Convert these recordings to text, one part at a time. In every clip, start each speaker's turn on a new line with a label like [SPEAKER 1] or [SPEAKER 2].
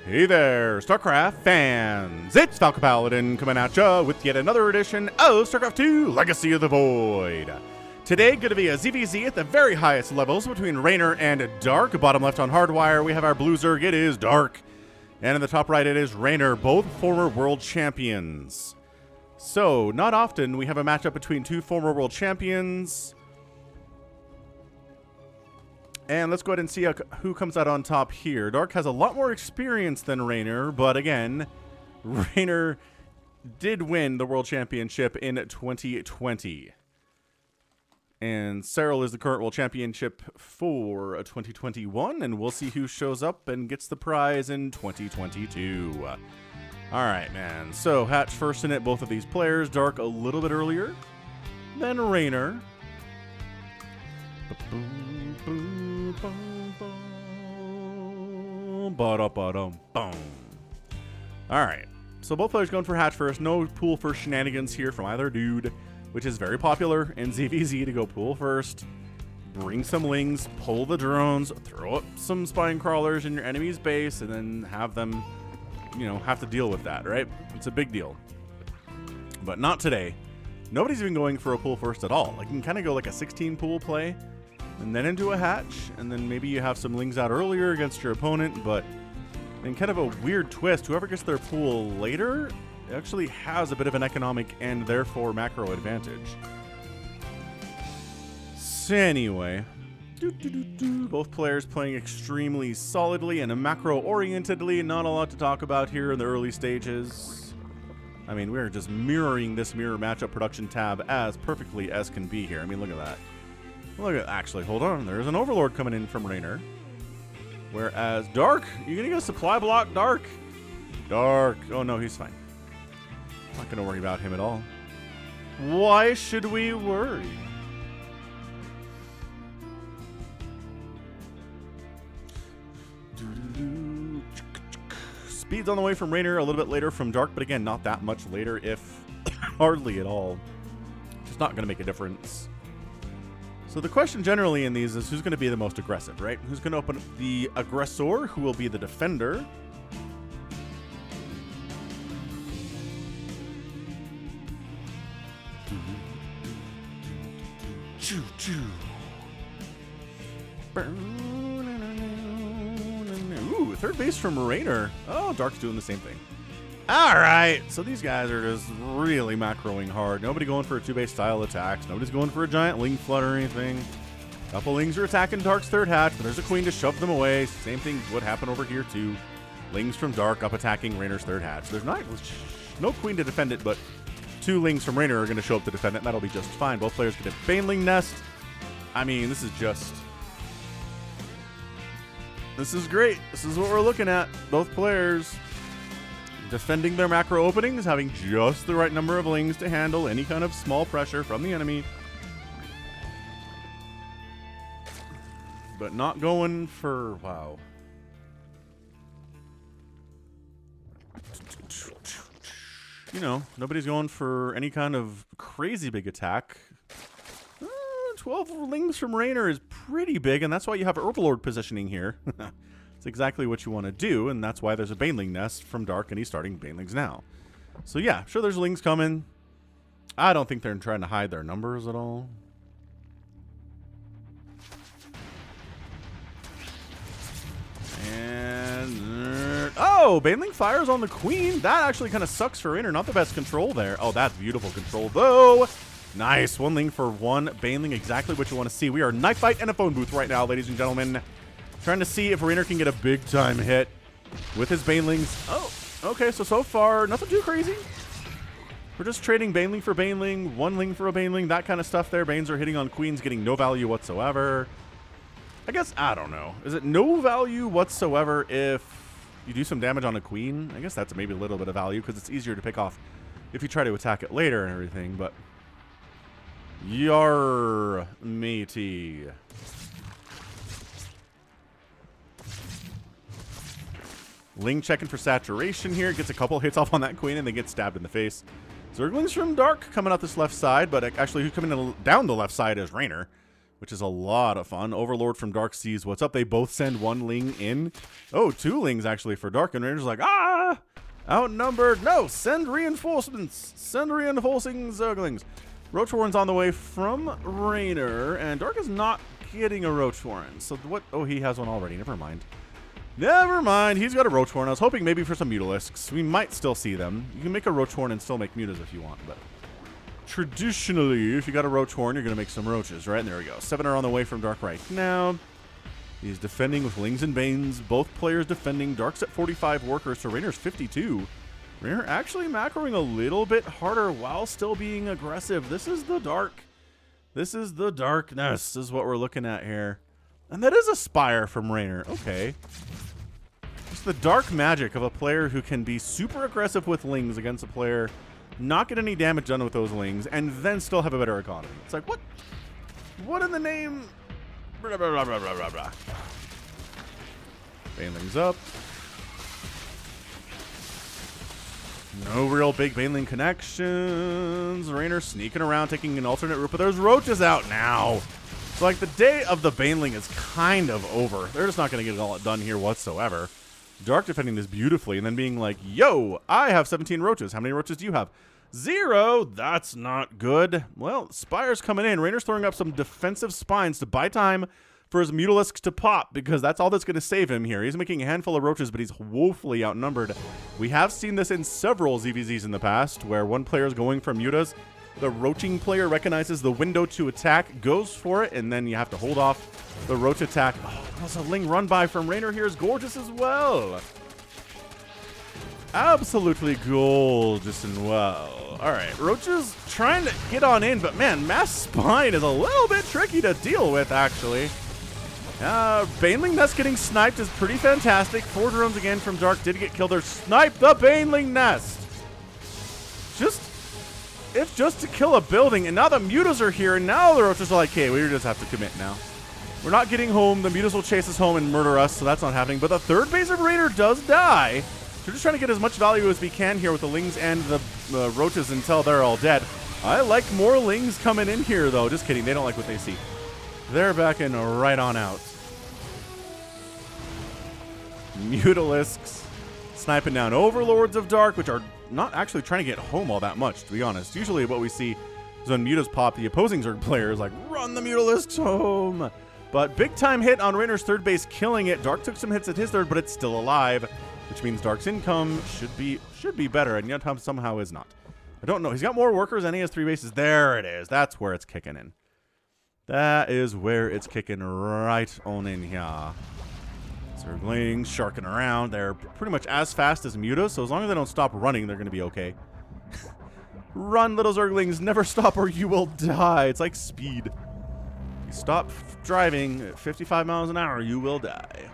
[SPEAKER 1] Hey there, StarCraft fans! It's Falcon Paladin coming at ya with yet another edition of StarCraft 2 Legacy of the Void. Today, going to be a ZVZ at the very highest levels between Reynor and Dark. Bottom left on Hardwire, we have our blue Zerg, it is Dark. And in the top right, it is Reynor, both former world champions. So, not often we have a matchup between two former world champions. And let's go ahead and see who comes out on top here. Dark has a lot more experience than Reynor, but again, Reynor did win the World Championship in 2020. And Cyril is the current World Championship for 2021, and we'll see who shows up and gets the prize in 2022. All right, man. So, Hatch first in it, both of these players. Dark a little bit earlier than Reynor. Alright, so both players going for Hatch first. No pool first shenanigans here from either dude, which is very popular in ZVZ to go pool first. Bring some lings, pull the drones, throw up some spine crawlers in your enemy's base, and then have them, have to deal with that, right? It's a big deal. But not today. Nobody's even going for a pool first at all. Like, you can kind of go like a 16 pool play, and then into a hatch, and then maybe you have some lings out earlier against your opponent, but in kind of a weird twist, whoever gets their pool later actually has a bit of an economic and therefore macro advantage. So anyway, both players playing extremely solidly and macro-orientedly. Not a lot to talk about here in the early stages. I mean, we're just mirroring this mirror matchup production tab as perfectly as can be here. I mean, look at that. Look at, actually, hold on. There's an Overlord coming in from Reynor. Whereas Dark, you're going to get a supply block, Dark. Dark. Oh, no, he's fine. Not going to worry about him at all. Why should we worry? Speed's on the way from Reynor, a little bit later from Dark, but again, not that much later, if hardly at all. Just not going to make a difference. So the question generally in these is who's going to be the most aggressive, right? Who's going to open up the aggressor? Who will be the defender? Choo choo. Ooh, third base from Reynor. Oh, Dark's doing the same thing. All right, so these guys are just really macroing hard. Nobody going for a two-base style attacks. Nobody's going for a giant ling flood or anything. A couple lings are attacking Dark's third hatch, but there's a queen to shove them away. Same thing would happen over here too. Lings from Dark up attacking Reynor's third hatch. There's no queen to defend it, but two lings from Reynor are going to show up to defend it, and that'll be just fine. Both players get a Baneling nest. I mean, this is great. This is what we're looking at. Both players defending their macro openings, having just the right number of lings to handle any kind of small pressure from the enemy. But not going for, wow. Nobody's going for any kind of crazy big attack. 12 lings from Reynor is pretty big, and that's why you have Overlord positioning here. It's exactly what you want to do, and that's why there's a Baneling nest from Dark, and he's starting Banelings now. So yeah, sure there's lings coming. I don't think they're trying to hide their numbers at all. And oh, Baneling fires on the queen. That actually kind of sucks for Reynor. Not the best control there. Oh, that's beautiful control though. Nice, one ling for one Baneling, exactly what you want to see. We are knife fight and a phone booth right now, ladies and gentlemen. Trying to see if Reynor can get a big time hit with his Banelings. Oh, okay, so far, nothing too crazy. We're just trading Baneling for Baneling, one ling for a Baneling, that kind of stuff there. Banes are hitting on queens, getting no value whatsoever. I guess, I don't know. Is it no value whatsoever if you do some damage on a queen? I guess that's maybe a little bit of value because it's easier to pick off if you try to attack it later and everything, but yar, matey. Ling checking for saturation here. Gets a couple hits off on that queen and then gets stabbed in the face. Zerglings from Dark coming out this left side, but actually who's coming down the left side is Reynor. which is a lot of fun. Overlord from Dark sees what's up. They both send one Ling in. Oh, 2 Lings actually for Dark, and Rainer's like, ah! Outnumbered. No, send reinforcements. Send reinforcing Zerglings. Roach Warren's on the way from Reynor, and Dark is not getting a Roach Warren. So what? Oh, he has one already. Never mind. Never mind. He's got a Roach Warren. I was hoping maybe for some Mutalisks. We might still see them. You can make a Roach Warren and still make Mutas if you want, but traditionally, if you got a Roach Warren, you're going to make some Roaches, right? And there we go. 7 are on the way from Dark right now. He's defending with Lings and Banes. Both players defending. Dark's at 45 workers, so Rainor's 52. Reynor actually macroing a little bit harder while still being aggressive. This is the Dark. This is the darkness, is what we're looking at here. And that is a Spire from Reynor. Okay. It's the dark magic of a player who can be super aggressive with Lings against a player, not get any damage done with those Lings, and then still have a better economy. It's like, what? What in the name? Blah, blah, blah, blah, blah, blah. Banelings up. No real big Baneling connections. Reynor sneaking around, taking an alternate route, but there's Roaches out now. So, like, the day of the Baneling is kind of over. They're just not going to get it all done here whatsoever. Dark defending this beautifully and then being like, yo, I have 17 Roaches. How many Roaches do you have? 0. That's not good. Well, Spire's coming in. Rainor's throwing up some defensive spines to buy time for his Mutalisks to pop, because that's all that's going to save him here. He's making a handful of Roaches, but he's woefully outnumbered. We have seen this in several ZVZs in the past, where one player is going for Mutas. The Roaching player recognizes the window to attack, goes for it, and then you have to hold off the Roach attack. Oh, there's a Ling run by from Reynor here is gorgeous as well. Absolutely gorgeous and well. All right, Roaches trying to get on in, but man, Mass Spine is a little bit tricky to deal with, actually. Baneling Nest getting sniped is pretty fantastic. 4 drones again from Dark did get killed. They're sniped the Baneling Nest. It's just to kill a building, and now the Mutas are here, and now the Roaches are like, okay, we just have to commit now. We're not getting home. The Mutas will chase us home and murder us, so that's not happening. But the third base of Reynor does die. So we're just trying to get as much value as we can here with the Lings and the Roaches until they're all dead. I like more Lings coming in here, though. Just kidding. They don't like what they see. They're backing right on out. Mutalisks sniping down Overlords of Dark, which are not actually trying to get home all that much, to be honest. Usually what we see is when Mutas pop, the opposing Zerg player is like, run the Mutalisks home. But big time hit on Rainor's third base, killing it. Dark took some hits at his third, but it's still alive, which means Dark's income should be better, and yet somehow is not. I don't know. He's got more workers and he has 3 bases. There it is. That's where it's kicking in. That is where it's kicking right on in here. Zerglings sharking around. They're pretty much as fast as Mutas, so as long as they don't stop running, they're going to be okay. Run, little Zerglings. Never stop or you will die. It's like speed. You stop driving at 55 miles an hour, you will die.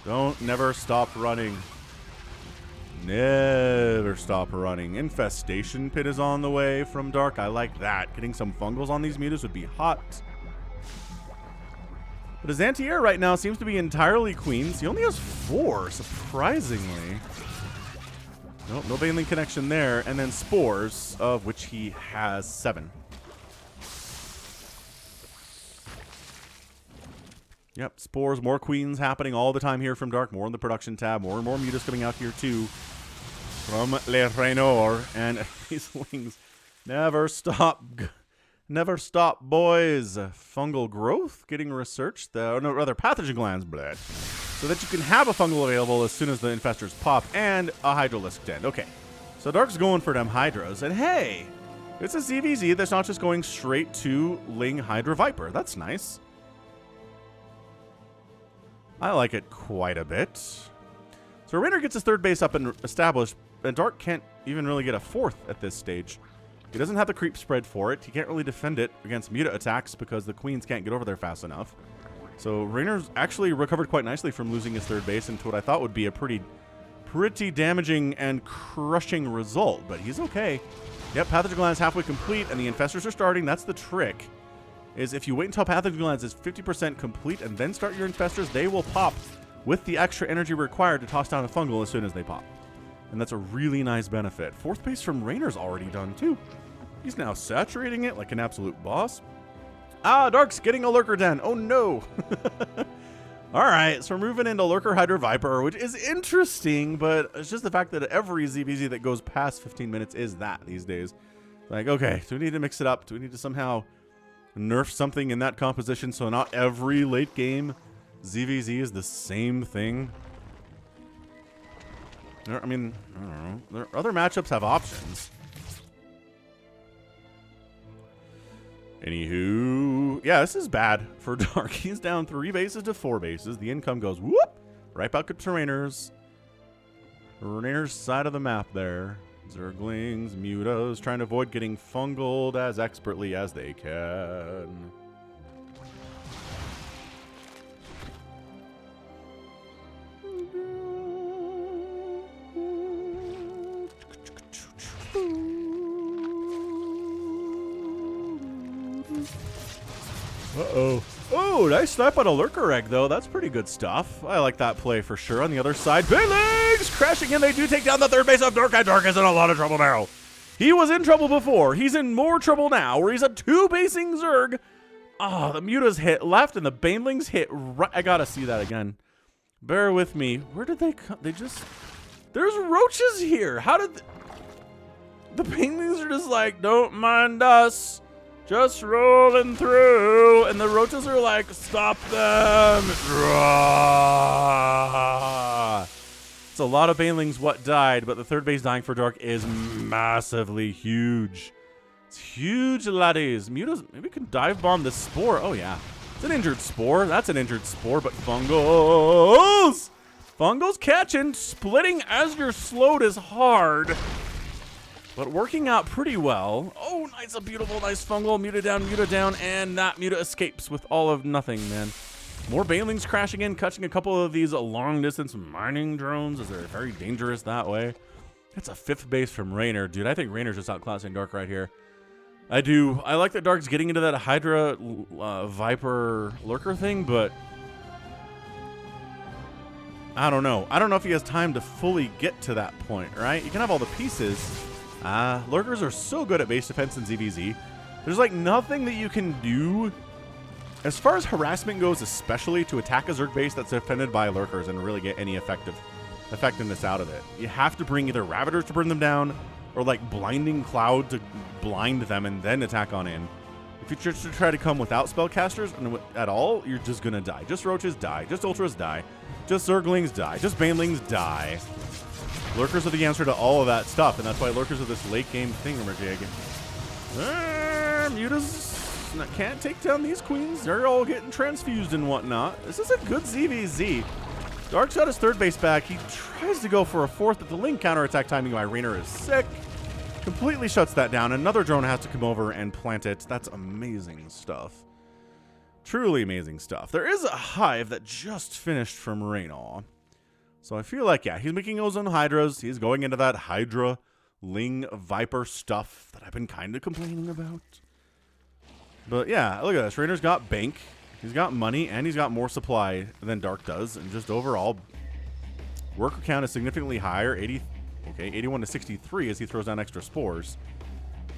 [SPEAKER 1] Don't never stop running. Never stop running. Infestation Pit is on the way from Dark. I like that. Getting some fungals on these Mutas would be hot. But his anti-air right now seems to be entirely queens. He only has 4, surprisingly. Nope, no Baneling connection there. And then Spores, of which he has 7. Yep, Spores, more queens happening all the time here from Dark. More in the production tab. More and more Mutas coming out here too. From Le Reynor. And these Lings never stop. Never stop, boys. Fungal growth getting researched. No, rather pathogen glands, blood. So that you can have a fungal available as soon as the infestors pop. And a Hydralisk den. Okay. So Dark's going for them Hydras. And hey, it's a ZVZ that's not just going straight to Ling Hydra Viper. That's nice. I like it quite a bit. So Reynor gets his third base up and established, and Dark can't even really get a 4th at this stage. He doesn't have the creep spread for it. He can't really defend it against Muta attacks because the queens can't get over there fast enough. So Raynor's actually recovered quite nicely from losing his third base into what I thought would be a pretty damaging and crushing result, but he's okay. Yep, Pathogen Glands halfway complete, and the infestors are starting. That's the trick. Is if you wait until Pathogen Glands is 50% complete and then start your infestors, they will pop with the extra energy required to toss down a fungal as soon as they pop. And that's a really nice benefit. 4th base from Reynor's already done too. He's now saturating it like an absolute boss. Ah, Dark's getting a Lurker Den. Oh no. Alright, so we're moving into Lurker Hydra Viper, which is interesting, but it's just the fact that every ZVZ that goes past 15 minutes is that these days. Like, okay, do we need to mix it up? Do we need to somehow nerf something in that composition so not every late game ZVZ is the same thing? I mean, I don't know. Other matchups have options. Anywho, yeah, this is bad for Dark. He's down 3 bases to 4 bases. The income goes whoop right back up to Reynor's side of the map there. Zerglings, Mutas, trying to avoid getting fungled as expertly as they can. Uh-oh. Oh, nice snipe on a Lurker Egg, though. That's pretty good stuff. I like that play for sure. On the other side, Billings crashing in. They do take down the 3rd base of Dark, and Dark is in a lot of trouble now. He was in trouble before. He's in more trouble now, where he's a 2-basing Zerg. Oh, the Muta's hit left, and the Banelings hit right. I gotta see that again. Bear with me. Where did they come? They just... There's roaches here. How did... The Banelings are just like, don't mind us. Just rolling through, and the roaches are like, stop them. It's a lot of Banelings what died, but the 3rd base dying for Dark is massively huge. It's huge, laddies. Mutas, maybe we can dive bomb the Spore. Oh, yeah. It's an injured Spore. That's an injured Spore, but Fungals. Fungals catching, splitting as you're slowed is hard. But working out pretty well. Oh, nice, a beautiful, nice fungal. Muta down, and that Muta escapes with all of nothing, man. More Banelings crashing in, catching a couple of these long-distance mining drones, as they're very dangerous that way. That's a 5th base from Reynor. Dude, I think Reynor's just outclassing Dark right here. I do. I like that Dark's getting into that Hydra Viper Lurker thing, but... I don't know. I don't know if he has time to fully get to that point, right? You can have all the pieces... Lurkers are so good at base defense in ZVZ. There's like nothing that you can do as far as harassment goes, especially to attack a Zerg base that's defended by Lurkers and really get any effectiveness out of it. You have to bring either Ravagers to burn them down or like Blinding Cloud to blind them and then attack on in. If you just try to come without spellcasters at all, you're just gonna die. Just Roaches die. Just Ultras die. Just Zerglings die. Just Banelings die. Lurkers are the answer to all of that stuff, and that's why Lurkers are this late-game thingamajig. Mutas can't take down these queens. They're all getting transfused and whatnot. This is a good ZVZ. Dark's got his 3rd base back. He tries to go for a 4th, but the link counterattack timing by Reynor is sick. Completely shuts that down. Another drone has to come over and plant it. That's amazing stuff. Truly amazing stuff. There is a hive that just finished from Reynor. So I feel like, yeah, he's making those own Hydras. He's going into that Hydra, Ling, Viper stuff that I've been kind of complaining about. But yeah, look at this. Reynor's got bank. He's got money, and he's got more supply than Dark does. And just overall, worker count is significantly higher. 81 to 63 as he throws down extra spores.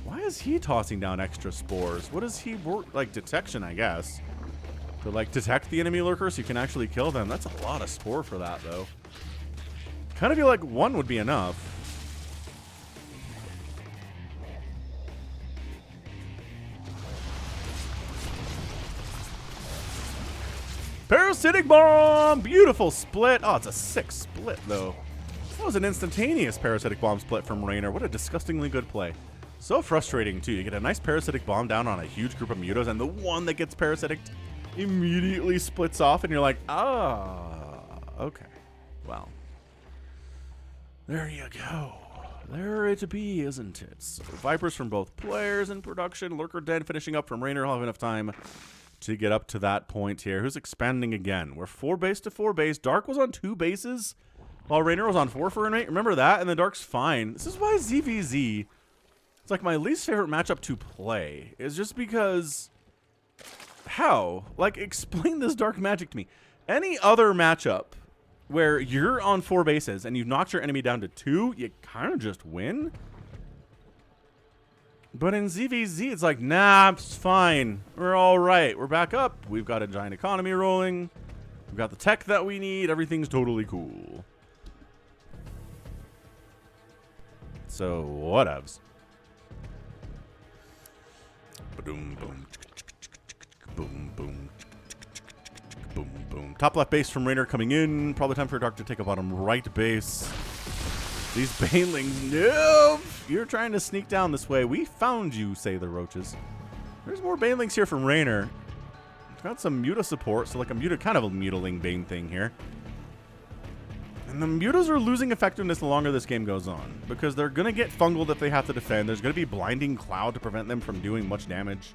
[SPEAKER 1] Why is he tossing down extra spores? What does he work? Like detection, I guess. To like detect the enemy lurkers so you can actually kill them. That's a lot of spore for that, though. Kind of feel like 1 would be enough. Parasitic Bomb! Beautiful split. Oh, it's a 6 split, though. That was an instantaneous Parasitic Bomb split from Reynor. What a disgustingly good play. So frustrating, too. You get a nice Parasitic Bomb down on a huge group of mutas, and the one that gets Parasitic immediately splits off, and you're like, ah, okay. Well. There you go. There it be, isn't it? So Vipers from both players in production. Lurker Den finishing up from Reynor. I'll have enough time to get up to that point here. Who's expanding again? We're 4 base to 4 base. Dark was on 2 bases while Reynor was on 4 for a night. Remember that? And the Dark's fine. This is why ZVZ, it's like my least favorite matchup to play. Is just because... How? Like, explain this Dark magic to me. Any other matchup where you're on 4 bases and you've knocked your enemy down to 2, you kind of just win. But in ZVZ, it's like, nah, it's fine. We're all right. We're back up. We've got a giant economy rolling. We've got the tech that we need. Everything's totally cool. So, whatevs. Boom, boom. Boom, boom. Boom, boom. Top left base from Reynor coming in. Probably time for Dark to take a bottom right base. These banelings, no! You're trying to sneak down this way. We found you, say the roaches. There's more banelings here from Reynor. Got some Muta support, so like a Muta, kind of a mutiling bane thing here. And the Mutas are losing effectiveness the longer this game goes on, because they're going to get fungled if they have to defend. There's going to be Blinding Cloud to prevent them from doing much damage.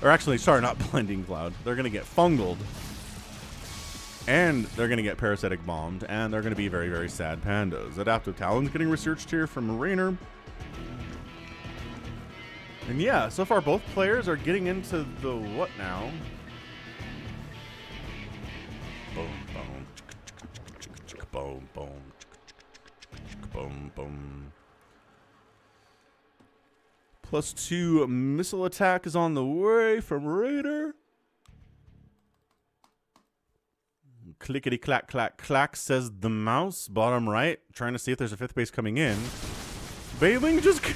[SPEAKER 1] Or actually, sorry, not Blinding Cloud. They're going to get fungled. And they're going to get Parasitic Bombed. And they're going to be very, very sad pandas. Adaptive Talon's getting researched here from Reynor. And yeah, so far both players are getting into the what now? Boom, boom. Boom, boom. Boom, boom. +2 missile attack is on the way from Reynor. Clickety clack clack clack, says the mouse. Bottom right, trying to see if there's a 5th base coming in. Bailing just like,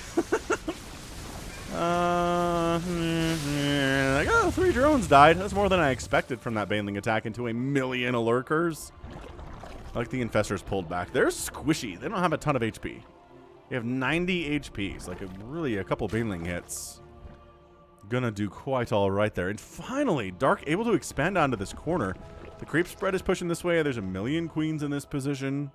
[SPEAKER 1] oh, 3 drones died. That's more than I expected from that Baneling attack into 1,000,000 lurkers. Like the infestors pulled back. They're squishy. They don't have a ton of HP. They have 90 HP. So like a couple Baneling hits. Gonna do quite all right there. And finally, Dark able to expand onto this corner. The creep spread is pushing this way. There's 1,000,000 queens in this position.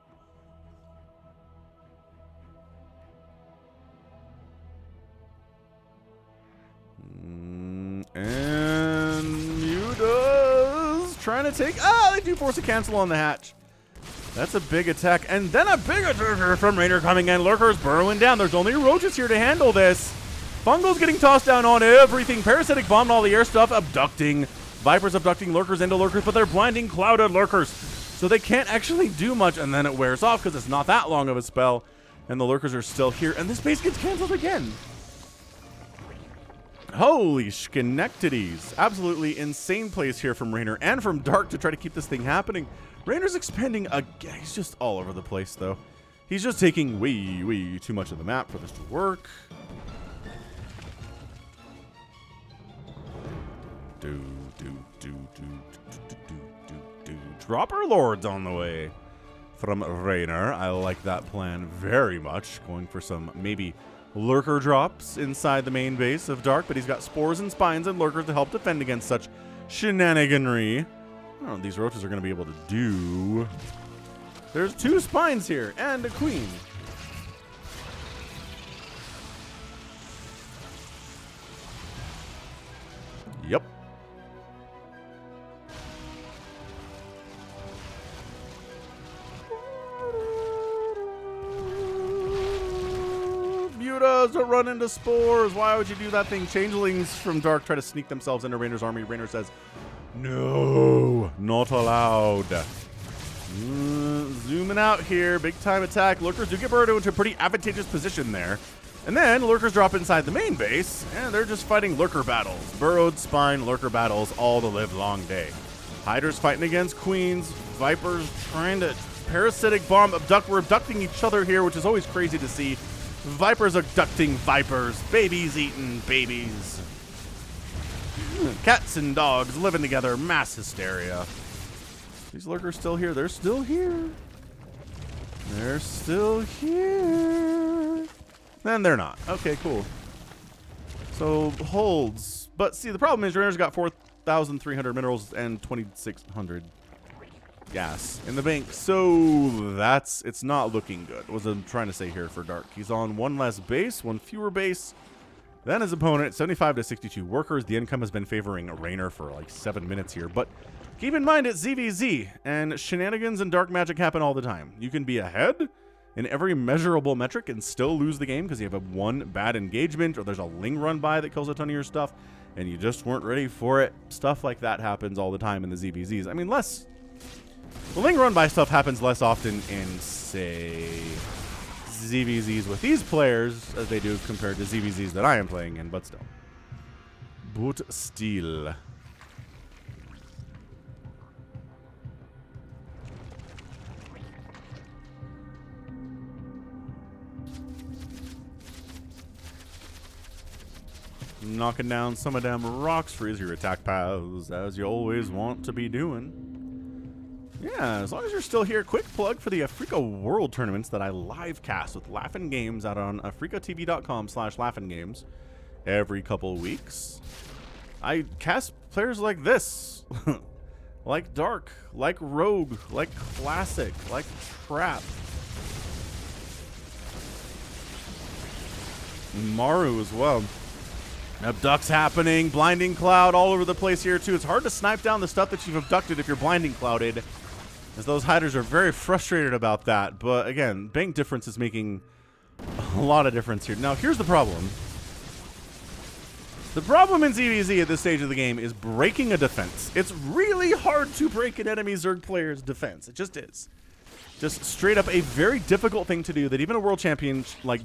[SPEAKER 1] And Muta's trying to take... Ah, they do force a cancel on the hatch. That's a big attack. And then a big attack from Reynor coming in. Lurkers burrowing down. There's only roaches here to handle this. Fungal's getting tossed down on everything. Parasitic Bomb and all the air stuff. Abducting. Vipers abducting lurkers into lurkers, but they're blinding clouded lurkers. So they can't actually do much, and then it wears off because it's not that long of a spell. And the lurkers are still here, and this base gets canceled again. Holy Schenectadies. Absolutely insane plays here from Reynor and from Dark to try to keep this thing happening. Reynor's expanding again. He's just all over the place, though. He's just taking way too much of the map for this to work. Dropper Lords on the way from Reynor. I like that plan very much. Going for some maybe lurker drops inside the main base of Dark, but he's got spores and spines and lurkers to help defend against such shenaniganry. I don't know what these roaches are going to be able to do. There's 2 spines here and a queen. Yep. Mutas are run into spores. Why would you do that thing? Changelings from Dark try to sneak themselves into Reynor's army. Reynor says, no, not allowed. Zooming out here. Big time attack. Lurkers do get burrowed into a pretty advantageous position there. And then Lurkers drop inside the main base, and they're just fighting Lurker battles. Burrowed spine Lurker battles all the live long day. Hydras fighting against Queens. Vipers trying to parasitic bomb abduct. We're abducting each other here, which is always crazy to see. Vipers abducting Vipers. Babies eating babies. Cats and dogs living together. Mass hysteria. These Lurkers still here. They're still here. They're still here. Then they're not. Okay, cool. So, holds. But see, the problem is Reynor's got 4,300 minerals and 2,600 gas in the bank. So, it's not looking good, was I'm trying to say here for Dark. He's on 1 less base, 1 fewer base than his opponent. 75 to 62 workers. The income has been favoring Reynor for like 7 minutes here. But keep in mind, it's ZVZ, and shenanigans and dark magic happen all the time. You can be ahead in every measurable metric and still lose the game because you have a 1 bad engagement, or there's a Ling run by that kills a ton of your stuff. and you just weren't ready for it. Stuff like that happens all the time in the ZVZs. I mean, the Ling run by stuff happens less often in, say, ZVZs with these players as they do compared to ZVZs that I am playing in, but still. But still. Knocking down some of them rocks, freeze your attack paths, as you always want to be doing. Yeah, as long as you're still here, quick plug for the Africa World Tournaments that I live cast with Laughin' Games out on africatv.com/laughingames every couple of weeks. I cast players like this, like Dark, like Rogue, like Classic, like Trap, Maru as well. Abduct's happening, Blinding Cloud all over the place here too. It's hard to snipe down the stuff that you've abducted if you're Blinding Clouded, as those hiders are very frustrated about that. But again, bank difference is making a lot of difference here. Now here's the problem. The problem in ZVZ at this stage of the game is breaking a defense. It's really hard to break an enemy Zerg player's defense. It just is. Just straight up a very difficult thing to do that even a world champion like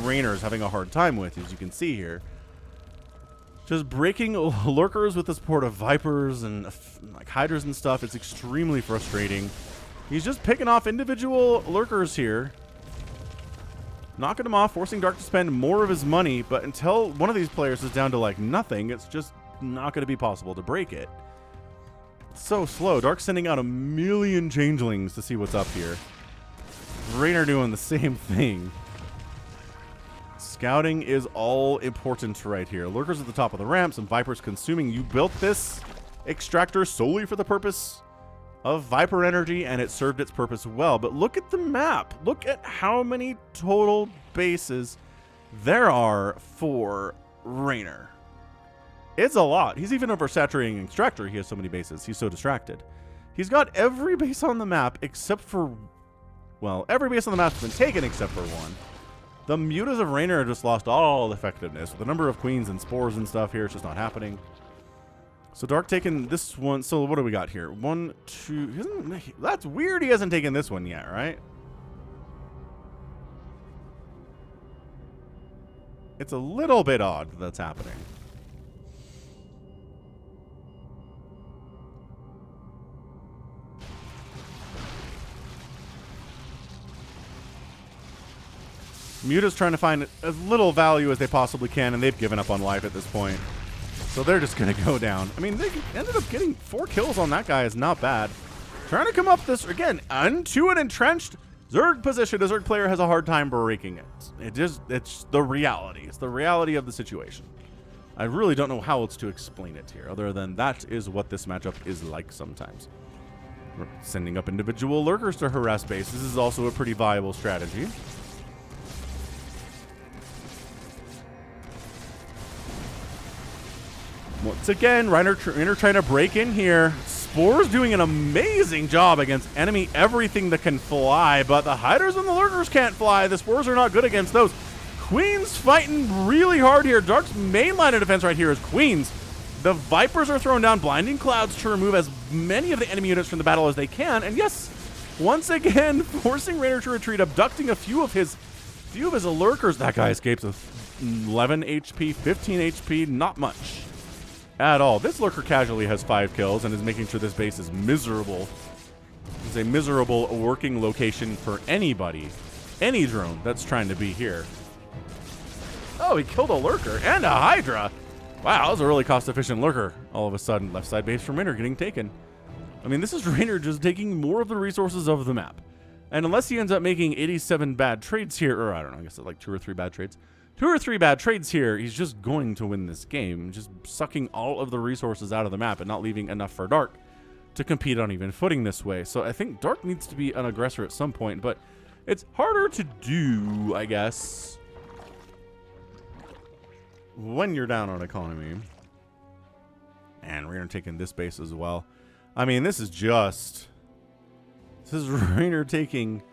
[SPEAKER 1] Reynor is having a hard time with, as you can see here. Just breaking lurkers with the support of Vipers and like Hydras and stuff, it's extremely frustrating. He's just picking off individual lurkers here, knocking them off, forcing Dark to spend more of his money, but until one of these players is down to like nothing, it's just not going to be possible to break it. It's so slow. Dark's sending out 1,000,000 changelings to see what's up here. Reynor doing the same thing. Scouting is all important right here. Lurkers at the top of the ramp, some Vipers consuming. You built this extractor solely for the purpose of Viper energy, and it served its purpose well. But look at the map. Look at how many total bases there are for Reynor. It's a lot. He's even oversaturating extractor. He has so many bases. He's so distracted. He's got every base on the map except for, well, every base on the map has been taken except for one. The mutas of Reynor just lost all effectiveness. With the number of queens and spores and stuff here, it's just not happening. So Dark taking this one. So what do we got here? 1, 2. That's weird he hasn't taken this one yet, right? It's a little bit odd that's happening. Muta's trying to find as little value as they possibly can, and they've given up on life at this point. So they're just going to go down. I mean, they ended up getting 4 kills on that guy is not bad. Trying to come up this, again, into an entrenched Zerg position. A Zerg player has a hard time breaking it. It's the reality. It's the reality of the situation. I really don't know how else to explain it here, other than that is what this matchup is like sometimes. We're sending up individual lurkers to harass base. This is also a pretty viable strategy. Once again, Reynor trying to break in here. Spore's doing an amazing job against enemy everything that can fly, but the Hiders and the Lurkers can't fly. The Spores are not good against those. Queens fighting really hard here. Dark's main line of defense right here is Queens. The Vipers are throwing down Blinding Clouds to remove as many of the enemy units from the battle as they can. And yes, once again, forcing Reynor to retreat, abducting a few of his Lurkers. That guy escapes with 11 HP, 15 HP, not much at all. This Lurker casually has 5 kills and is making sure this base is miserable. It's a miserable working location for anybody, any drone that's trying to be here. Oh, he killed a Lurker and a Hydra. Wow, that was a really cost-efficient Lurker. All of a sudden, left side base from Reynor getting taken. I mean, this is Reynor just taking more of the resources of the map. And unless he ends up making 87 bad trades here, or I don't know, I guess it's like 2 or 3 bad trades. 2 or 3 bad trades here, he's just going to win this game. Just sucking all of the resources out of the map and not leaving enough for Dark to compete on even footing this way. So I think Dark needs to be an aggressor at some point, but it's harder to do, I guess, when you're down on economy. And Reynor taking this base as well. I mean, this is Reynor taking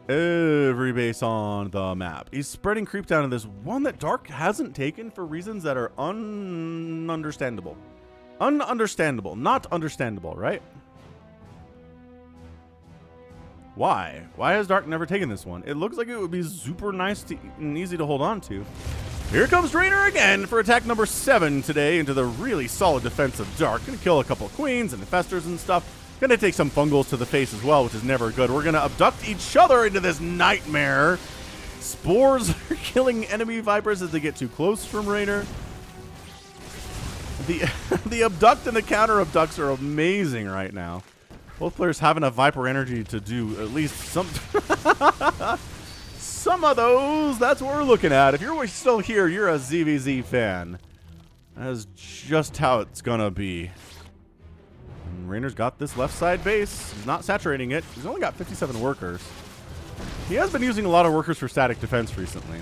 [SPEAKER 1] every base on the map. He's spreading creep down to this one that Dark hasn't taken for reasons that are ununderstandable. Ununderstandable. Not understandable, right? Why? Why has Dark never taken this one? It looks like it would be super nice and easy to hold on to. Here comes Reynor again for attack number 7 today into the really solid defense of Dark. Gonna kill a couple of queens and infestors and stuff. Gonna take some fungals to the face as well, which is never good. We're gonna abduct each other into this nightmare. Spores are killing enemy vipers as they get too close from Reynor. The abduct and the counter abducts are amazing right now. Both players have enough viper energy to do at least some some of those. That's what we're looking at. If you're still here, you're a ZVZ fan. That is just how it's gonna be. And Reynor's got this left side base. He's not saturating it. He's only got 57 workers. He has been using a lot of workers for static defense recently.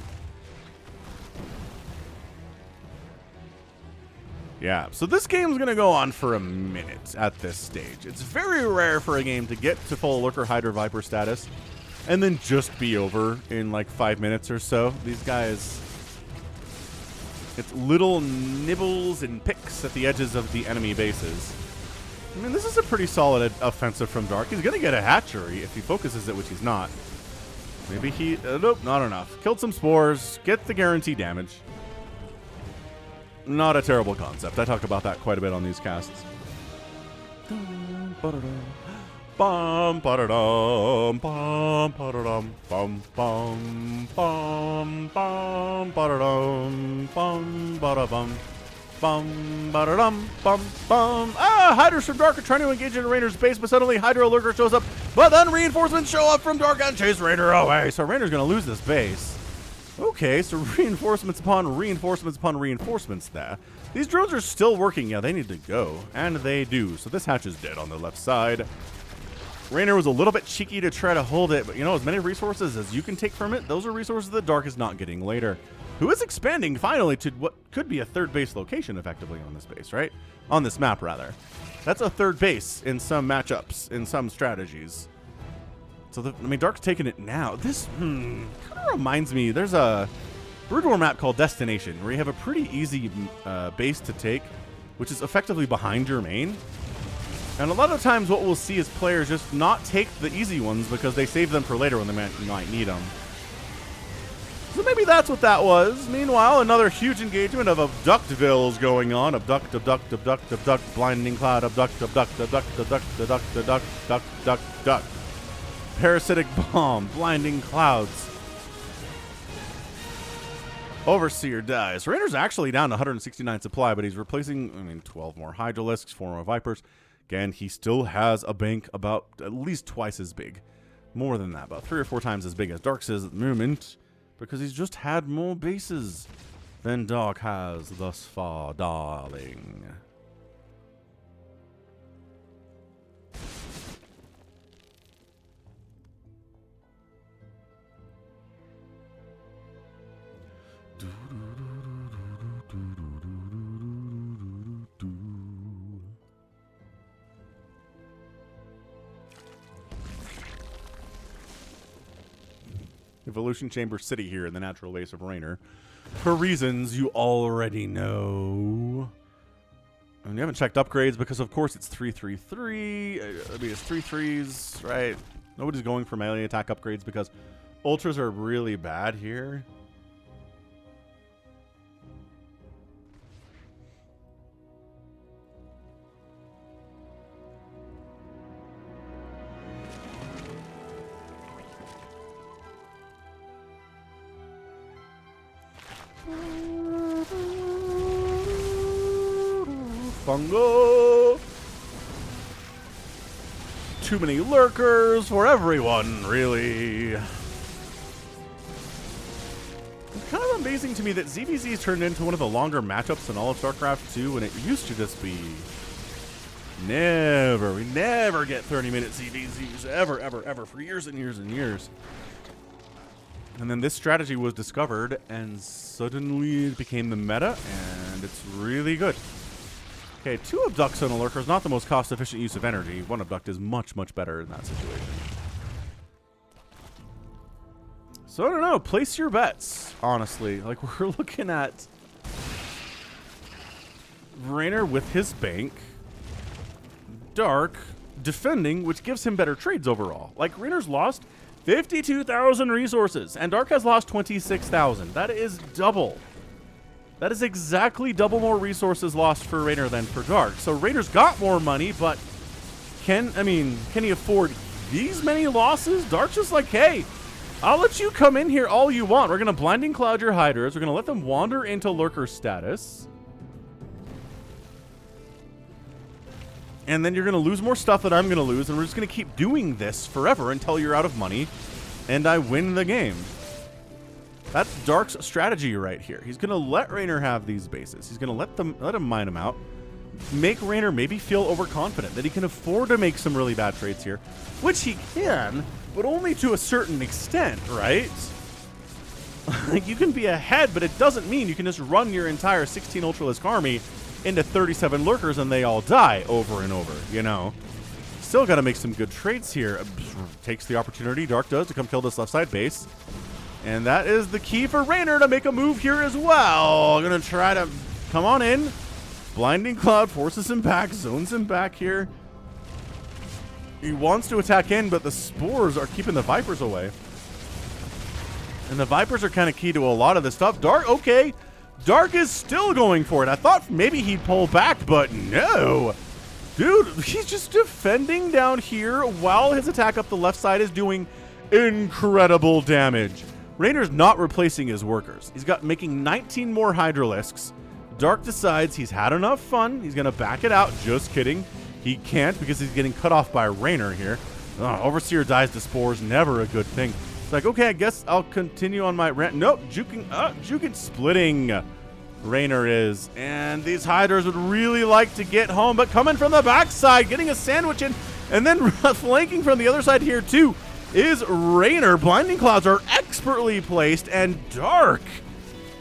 [SPEAKER 1] Yeah, so this game's going to go on for a minute at this stage. It's very rare for a game to get to full Lurker, Hydra, Viper status and then just be over in like 5 minutes or so. These guys, it's little nibbles and picks at the edges of the enemy bases. I mean, this is a pretty solid offensive from Dark. He's going to get a hatchery if he focuses it, which he's not. Maybe he... nope, not enough. Killed some spores. Get the guaranteed damage. Not a terrible concept. I talk about that quite a bit on these casts. Bum ba-da-dum, bum ba-da-dum, bum bum bum bum ba-da-dum, bum ba-da-bum, bum ba-da-dum, bum bum. Hydras from Dark are trying to engage into Reynor's base, but suddenly Hydra Lurker shows up. But then reinforcements show up from Dark and chase Reynor away. So Reynor's gonna lose this base. Okay, so reinforcements upon reinforcements upon reinforcements there. These drones are still working. Yeah, they need to go. And they do. So this hatch is dead on the left side. Reynor was a little bit cheeky to try to hold it, but you know, as many resources as you can take from it, those are resources that Dark is not getting later. Who is expanding finally to what could be a third base location effectively on this base, right? On this map, rather. That's a third base in some matchups, in some strategies. So, I mean, Dark's taking it now. This kind of reminds me, there's a Brood War map called Destination, where you have a pretty easy base to take, which is effectively behind your main. And a lot of times what we'll see is players just not take the easy ones because they save them for later when they might need them. So maybe that's what that was. Meanwhile, another huge engagement of Abductvilles going on. Abduct, abduct, abduct, abduct, blinding cloud, abduct, abduct, abduct, abduct, abduct, abduct, abduct, abduct, abduct. Parasitic bomb, blinding clouds. Overseer dies. Reynor's actually down to 169 supply, but he's replacing, 12 more Hydralisks, 4 more Vipers. Again, he still has a bank about at least twice as big. More than that, about 3 or 4 times as big as Dark's is at the moment, because he's just had more bases than Dark has thus far, darling. Evolution Chamber City here in the natural base of Reynor, for reasons you already know. And you haven't checked upgrades because, of course, it's 333. I mean, it's 3/3s, right? Nobody's going for melee attack upgrades because ultras are really bad here. Fungo. Too many lurkers for everyone, really. It's kind of amazing to me that ZVZ turned into one of the longer matchups in all of StarCraft 2 when it used to just be we never get 30-minute ZVZs ever, ever, ever for years and years and years. And then this strategy was discovered and suddenly it became the meta and it's really good. Okay, 2 abducts on a lurker is not the most cost-efficient use of energy. 1 abduct is much, much better in that situation. So I don't know. Place your bets, honestly. Like, we're looking at Reynor with his bank. Dark defending, which gives him better trades overall. Like, Reynor's lost 52,000 resources, and Dark has lost 26,000. That is double. That is exactly double more resources lost for Reynor than for Dark. So Reynor's got more money, but can he afford these many losses? Dark's just like, hey, I'll let you come in here all you want. We're going to Blinding Cloud your Hydras. We're going to let them wander into Lurker status. And then you're going to lose more stuff that I'm going to lose, and we're just going to keep doing this forever until you're out of money, and I win the game. That's Dark's strategy right here. He's going to let Reynor have these bases. He's going to let him mine them out, make Reynor maybe feel overconfident that he can afford to make some really bad trades here, which he can, but only to a certain extent, right? Like, you can be ahead, but it doesn't mean you can just run your entire 16 Ultralisk army into 37 Lurkers and they all die over and over, you know. Still got to make some good trades here. Takes the opportunity, Dark does, to come kill this left side base. And that is the key for Reynor to make a move here as well. Gonna try to come on in. Blinding Cloud forces him back, zones him back here. He wants to attack in, but the spores are keeping the Vipers away. And the Vipers are kind of key to a lot of this stuff. Dark, okay. Dark is still going for it. I thought maybe he'd pull back, but no. Dude, he's just defending down here while his attack up the left side is doing incredible damage. Reynor's not replacing his workers. He's got making 19 more Hydralisks. Dark decides he's had enough fun. He's going to back it out. Just kidding. He can't because he's getting cut off by Reynor here. Overseer dies to spores. Never a good thing. It's like, okay, I guess I'll continue on my rant. Nope, juking, splitting. Reynor is. And these Hydras would really like to get home, but coming from the backside, getting a sandwich in, and then flanking from the other side here too is Reynor. Blinding Clouds are expertly placed, and Dark.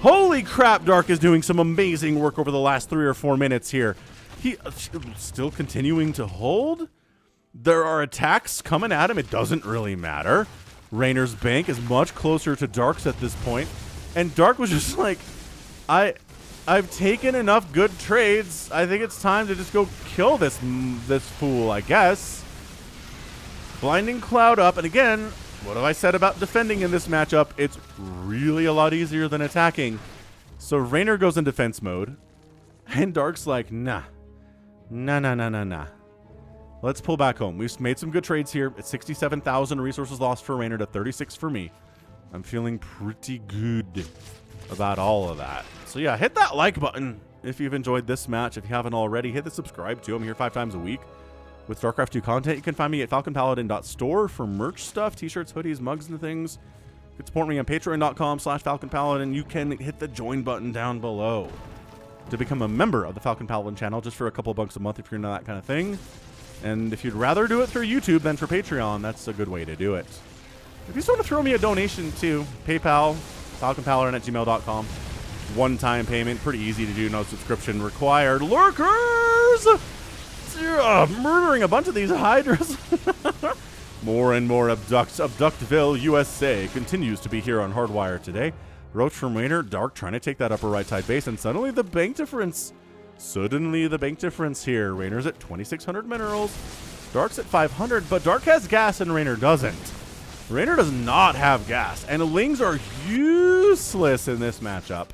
[SPEAKER 1] Holy crap, Dark is doing some amazing work over the last 3 or 4 minutes here. He still continuing to hold. There are attacks coming at him. It doesn't really matter. Reynor's bank is much closer to Dark's at this point, and Dark was just like, I've taken enough good trades. I think it's time to just go kill this fool, I guess. Blinding Cloud up, and again, what have I said about defending in this matchup? It's really a lot easier than attacking. So Reynor goes in defense mode, and Dark's like, nah. Let's pull back home. We've made some good trades here. It's 67,000 resources lost for Reynor to 36 for me. I'm feeling pretty good about all of that. So yeah, hit that like button if you've enjoyed this match. If you haven't already, hit the subscribe too. I'm here 5 times a week with StarCraft 2 content. You can find me at falconpaladin.store for merch stuff, t-shirts, hoodies, mugs, and things. You can support me on patreon.com/falconpaladin. You can hit the join button down below to become a member of the Falcon Paladin channel just for a couple bucks a month if you're into that kind of thing. And if you'd rather do it through YouTube than for Patreon, that's a good way to do it. If you just want to throw me a donation too, PayPal, falconpaladin@gmail.com. One-time payment, pretty easy to do, no subscription required. Lurkers! Murdering a bunch of these Hydras. More and more Abductville, USA continues to be here on Hardwire today. Roach from Reynor, Dark trying to take that upper right side base, and suddenly the bank difference. Here. Reynor's at 2,600 minerals. Dark's at 500, but Dark has gas and Reynor doesn't. Reynor does not have gas, and Lings are useless in this matchup.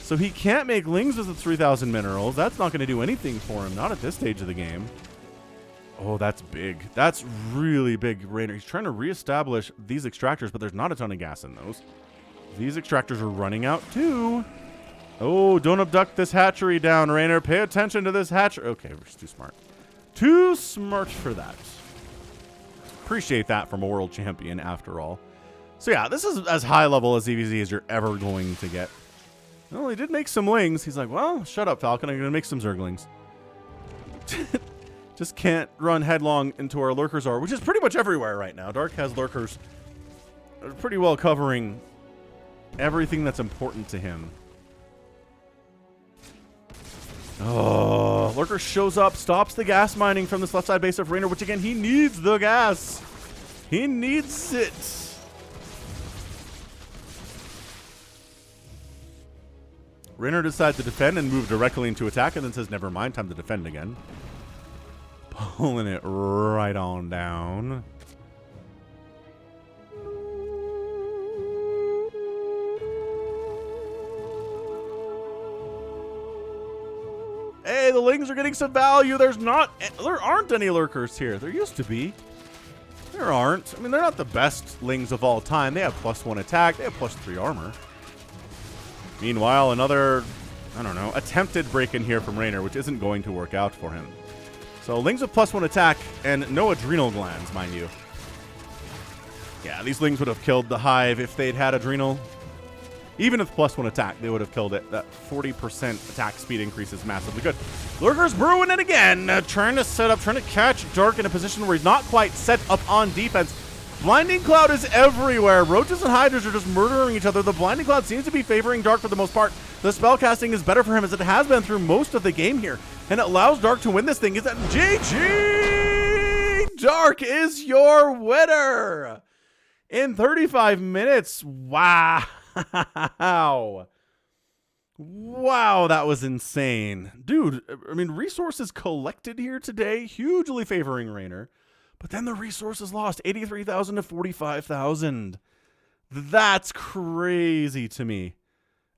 [SPEAKER 1] So he can't make Lings with the 3,000 minerals. That's not going to do anything for him, not at this stage of the game. Oh, that's big. That's really big, Reynor. He's trying to reestablish these extractors, but there's not a ton of gas in those. These extractors are running out too. Oh, don't abduct this hatchery down, Reynor. Pay attention to this hatchery. Okay, we're just too smart. Too smart for that. Appreciate that from a world champion, after all. So yeah, this is as high level as EVZ as you're ever going to get. Well, he did make some Lings. He's like, well, shut up, Falcon. I'm going to make some Zerglings. Just can't run headlong into where Lurkers are, which is pretty much everywhere right now. Dark has Lurkers pretty well covering everything that's important to him. Oh, Lurker shows up, stops the gas mining from this left side base of Reynor, which again, he needs the gas. He needs it. Reynor decides to defend and move directly into attack and then says, never mind, time to defend again. Pulling it right on down. Hey, the Lings are getting some value. There aren't any lurkers here. There used to be. There aren't. I mean, they're not the best Lings of all time. They have +1 attack. They have +3 armor. Meanwhile, another, I don't know, attempted break-in here from Reynor, which isn't going to work out for him. So Lings with +1 attack and no adrenal glands, mind you. Yeah, these Lings would have killed the Hive if they'd had adrenal. Even with +1 attack, they would have killed it. That 40% attack speed increase is massively good. Lurker's brewing it again. Trying to set up, trying to catch Dark in a position where he's not quite set up on defense. Blinding Cloud is everywhere. Roaches and Hydras are just murdering each other. The Blinding Cloud seems to be favoring Dark for the most part. The spellcasting is better for him as it has been through most of the game here. And it allows Dark to win this thing. Is that GG? Dark is your winner. In 35 minutes. Wow. Wow, that was insane. Dude, I mean, resources collected here today, hugely favoring Reynor. But then the resources lost, 83,000 to 45,000. That's crazy to me.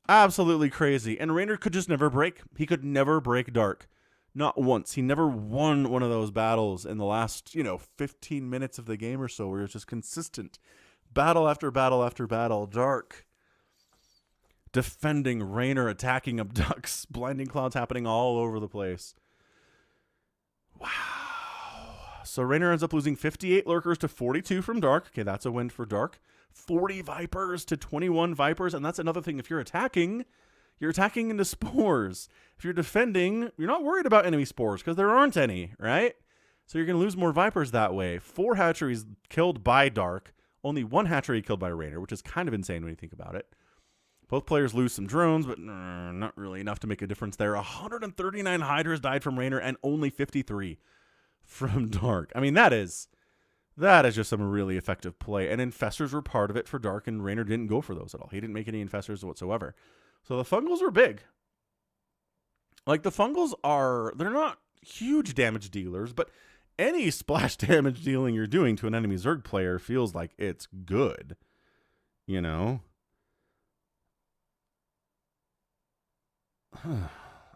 [SPEAKER 1] Absolutely crazy. And Reynor could just never break. He could never break Dark. Not once. He never won one of those battles in the last, 15 minutes of the game or so, where it was just consistent. Battle after battle after battle. Dark defending, Reynor attacking Abducts, Blinding Clouds happening all over the place. Wow. So Reynor ends up losing 58 Lurkers to 42 from Dark. Okay, that's a win for Dark. 40 Vipers to 21 Vipers, and that's another thing. If you're attacking into spores. If you're defending, you're not worried about enemy spores because there aren't any, right? So you're going to lose more Vipers that way. 4 hatcheries killed by Dark. Only 1 hatchery killed by Reynor, which is kind of insane when you think about it. Both players lose some drones, but not really enough to make a difference there. 139 Hydras died from Reynor and only 53 from Dark. I mean, that is just some really effective play. And Infestors were part of it for Dark, and Reynor didn't go for those at all. He didn't make any Infestors whatsoever. So the Fungals are big. Like, the Fungals they're not huge damage dealers, but any splash damage dealing you're doing to an enemy Zerg player feels like it's good.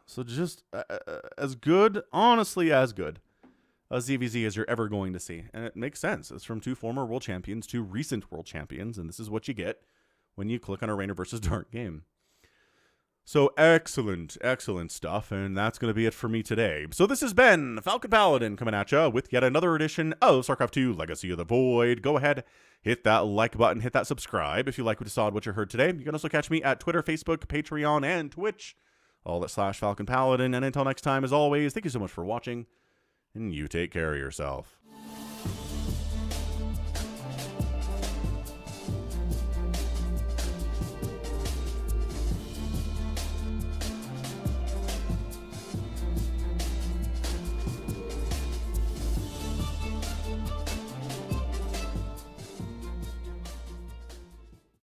[SPEAKER 1] So just as good, honestly as good a ZVZ as you're ever going to see. And it makes sense. It's from 2 former world champions, 2 recent world champions, and this is what you get when you click on a Reynor versus Dark game. So excellent stuff, and that's going to be it for me today. So this has been Falcon Paladin coming at you with yet another edition of StarCraft 2 Legacy of the Void. Go ahead, hit that like button, hit that subscribe if you like what you saw and what you heard today. You can also catch me at Twitter, Facebook, Patreon, and Twitch, all at /Falcon Paladin. And until next time, as always, thank you so much for watching, and you take care of yourself.